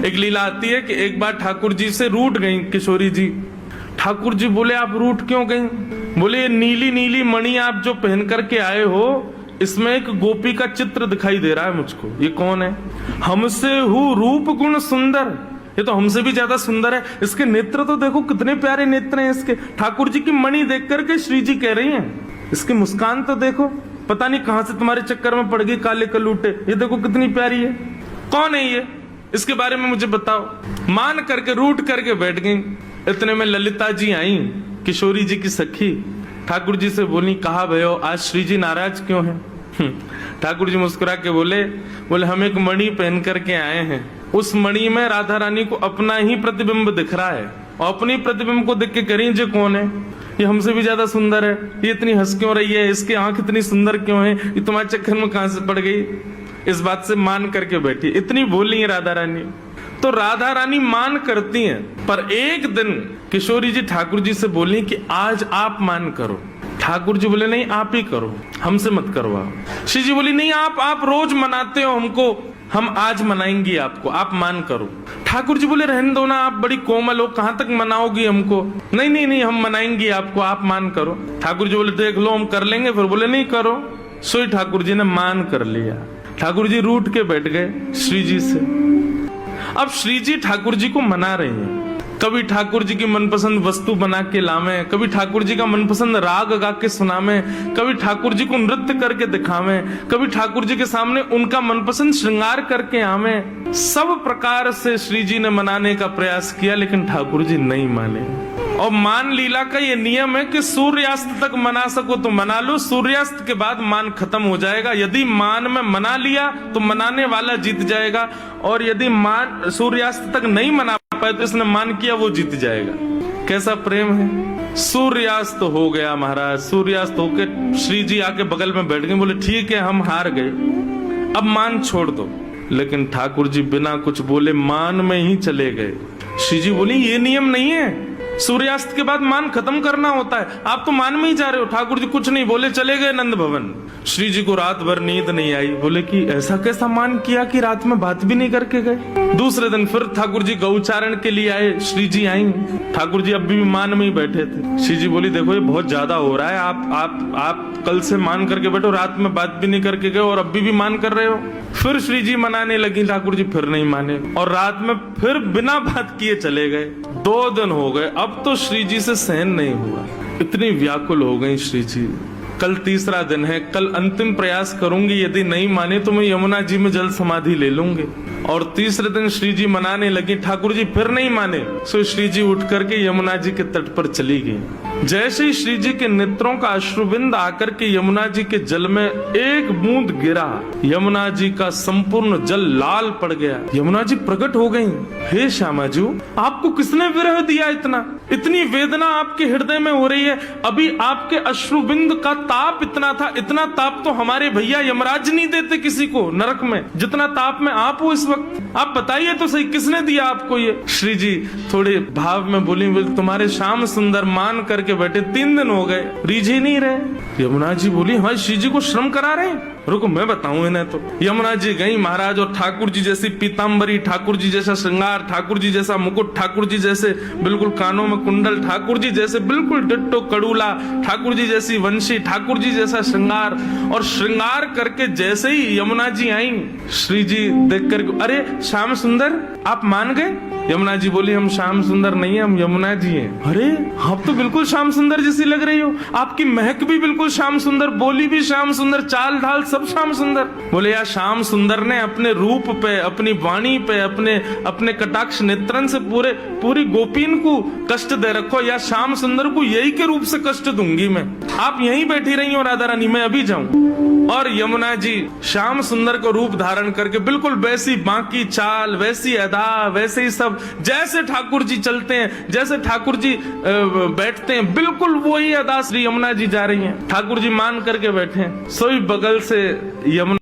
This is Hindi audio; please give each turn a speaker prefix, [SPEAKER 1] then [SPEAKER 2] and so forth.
[SPEAKER 1] एक लीला आती है कि एक बार ठाकुर जी से रूठ गई किशोरी जी। ठाकुर जी बोले आप रूठ क्यों गई? बोले ये नीली नीली मणि आप जो पहन करके आए हो, इसमें एक गोपी का चित्र दिखाई दे रहा है मुझको। ये कौन है? हमसे हूँ रूप गुण सुंदर, ये तो हमसे भी ज्यादा सुंदर है। इसके नेत्र तो देखो कितने प्यारे नेत्र हैं इसके। ठाकुर जी की मणि देख करके श्री जी कह रही हैं, इसकी मुस्कान तो देखो, पता नहीं कहां से तुम्हारे चक्कर में पड़ गई काले कलूटे, ये देखो कितनी प्यारी है। कौन है ये? इसके बारे में मुझे बताओ। मान करके रूठ करके बैठ गई। इतने में ललिता जी आई, किशोरी जी की सखी। ठाकुर जी से बोली, कहा भयो आज श्री जी नाराज क्यों हैं? ठाकुर जी मुस्कुरा के बोले हम एक मणि पहन करके आए हैं, उस मणि में राधा रानी को अपना ही प्रतिबिंब दिख रहा है, और अपनी प्रतिबिंब को देख के करी जो कौन है? ये हमसे भी ज्यादा सुंदर है, ये इतनी हंस क्यों रही है, इसकी आंख इतनी सुंदर क्यों है, ये तुम्हारे चक्कर में कहां से पड़ गई? इस बात से मान करके बैठी। इतनी बोली है राधा रानी, तो राधा रानी मान करती हैं। पर एक दिन किशोरी जी ठाकुर जी से बोली कि आज आप मान करो। ठाकुर जी बोले नहीं आप ही करो, हमसे मत करवाओ। श्री जी बोली नहीं आप रोज मनाते हो हमको, हम आज मनाएंगे आपको, आप मान करो। ठाकुर जी बोले रहने दो ना, आप बड़ी कोमल हो, कहां तक मनाओगी हमको? नहीं हम मनाएंगे आपको, आप मान करो। ठाकुर जी बोले देख लो हम कर लेंगे। फिर बोले नहीं करो। सोई ठाकुर जी ने मान कर लिया। ठाकुर जी रूठ के बैठ गए श्री जी से। अब श्री जी ठाकुर जी को मना रहे हैं। कभी ठाकुर जी की मनपसंद वस्तु बना के लावे, कभी ठाकुर जी का मनपसंद राग गा के सुनावे, कभी ठाकुर जी को नृत्य करके दिखावे, कभी ठाकुर जी के सामने उनका मनपसंद श्रृंगार करके आवे। सब प्रकार से श्री जी ने मनाने का प्रयास किया, लेकिन ठाकुर जी नहीं माने। और मान लीला का ये नियम है कि सूर्यास्त तक मना सको तो मना लो, सूर्यास्त के बाद मान खत्म हो जाएगा। यदि मान में मना लिया तो मनाने वाला जीत जाएगा, और यदि मान सूर्यास्त तक नहीं मना पाए तो इसने मान किया वो जीत जाएगा। कैसा प्रेम है। सूर्यास्त हो गया महाराज, सूर्यास्त होके श्री जी आके बगल में बैठ गए। बोले ठीक है हम हार गए, अब मान छोड़ दो। लेकिन ठाकुर जी बिना कुछ बोले मान में ही चले गए। श्री जी बोली ये नियम नहीं है, सूर्यास्त के बाद मान खत्म करना होता है, आप तो मान में ही जा रहे हो। ठाकुर जी कुछ नहीं बोले, चले गए नंद भवन। श्री जी को रात भर नींद नहीं आई। बोले कि ऐसा कैसा मान किया कि रात में बात भी नहीं करके गए। दूसरे दिन फिर ठाकुर जी गौचारण के लिए आए। श्री जी आई, ठाकुर जी अभी भी मान में ही बैठे थे। श्री जी बोली देखो ये बहुत ज्यादा हो रहा है, आप कल से मान करके बैठो, रात में बात भी नहीं करके गए और अभी भी मान कर रहे हो। फिर श्री जी मनाने लगी, ठाकुर जी फिर नहीं माने, और रात में फिर बिना बात किए चले गए। 2 दिन हो गए, अब तो श्री जी से सहन नहीं हुआ, इतनी व्याकुल हो गई श्री जी। कल तीसरा दिन है, कल अंतिम प्रयास करूंगी, यदि नहीं माने तो मैं यमुना जी में जल समाधि ले लूंगी। और तीसरे दिन श्री जी मनाने लगी, ठाकुर जी फिर नहीं माने। सो श्री जी उठ करके यमुना जी के तट पर चली गई। जैसे ही श्री जी के नेत्रों का अश्रुबिंद आकर के यमुना जी के जल में एक बूंद गिरा, यमुना जी का संपूर्ण जल लाल पड़ गया। यमुना जी प्रकट हो गई। हे श्यामाजू, आपको किसने विरह दिया? इतनी वेदना आपके हृदय में हो रही है, अभी आपके अश्रुबिंद का ताप इतना था, इतना ताप तो हमारे भैया यमराज नहीं देते किसी को नरक में, जितना ताप में आप हो इस वक्त। आप बताइए तो सही, किसने दिया आपको ये? श्री जी थोड़े भाव में बोली तुम्हारे श्याम सुंदर मान करके बैठे 3 दिन हो गए, रीझे नहीं रहे। यमुना जी बोली हाँ श्री जी को श्रम करा रहे हैं, रुको मैं बताऊं इन्हें। तो यमुना जी गई महाराज, और ठाकुर जी जैसी पीताम्बरी, ठाकुर जी जैसा श्रृंगार, ठाकुर जी जैसा मुकुट, ठाकुर जी जैसे बिल्कुल कानों में कुंडल, ठाकुर जी जैसे बिल्कुल डिट्टो कड़ूला, ठाकुर जी जैसी वंशी, ठाकुर जी जैसा श्रृंगार। और श्रृंगार करके जैसे ही यमुना जी आई, श्री जी देख कर अरे श्याम सुंदर आप मान गए? यमुना जी बोली हम श्याम सुंदर नहीं है, हम यमुना जी हैं। अरे आप तो बिल्कुल श्याम सुंदर जैसी लग रही हो, आपकी महक भी बिल्कुल श्याम सुंदर, बोली भी श्याम सुंदर, चाल ढाल सब श्याम सुंदर। बोले यार श्याम सुंदर ने अपने रूप पे, अपनी वाणी पे, अपने कटाक्ष नेत्रन से पूरी गोपीन को कष्ट दे रखो, या श्याम सुंदर को यही के रूप से कष्ट दूंगी मैं। आप यहीं बैठी रही हो राधा रानी, मैं अभी जाऊं। और यमुना जी श्याम सुंदर को रूप धारण करके बिल्कुल वैसी बाकी चाल, वैसी अदा, वैसे ही सब, जैसे ठाकुर जी चलते हैं, जैसे ठाकुर जी बैठते हैं, बिल्कुल वही अदा श्री यमुना जी जा रही हैं। ठाकुर जी मान करके बैठे हैं, सोई बगल से यमुना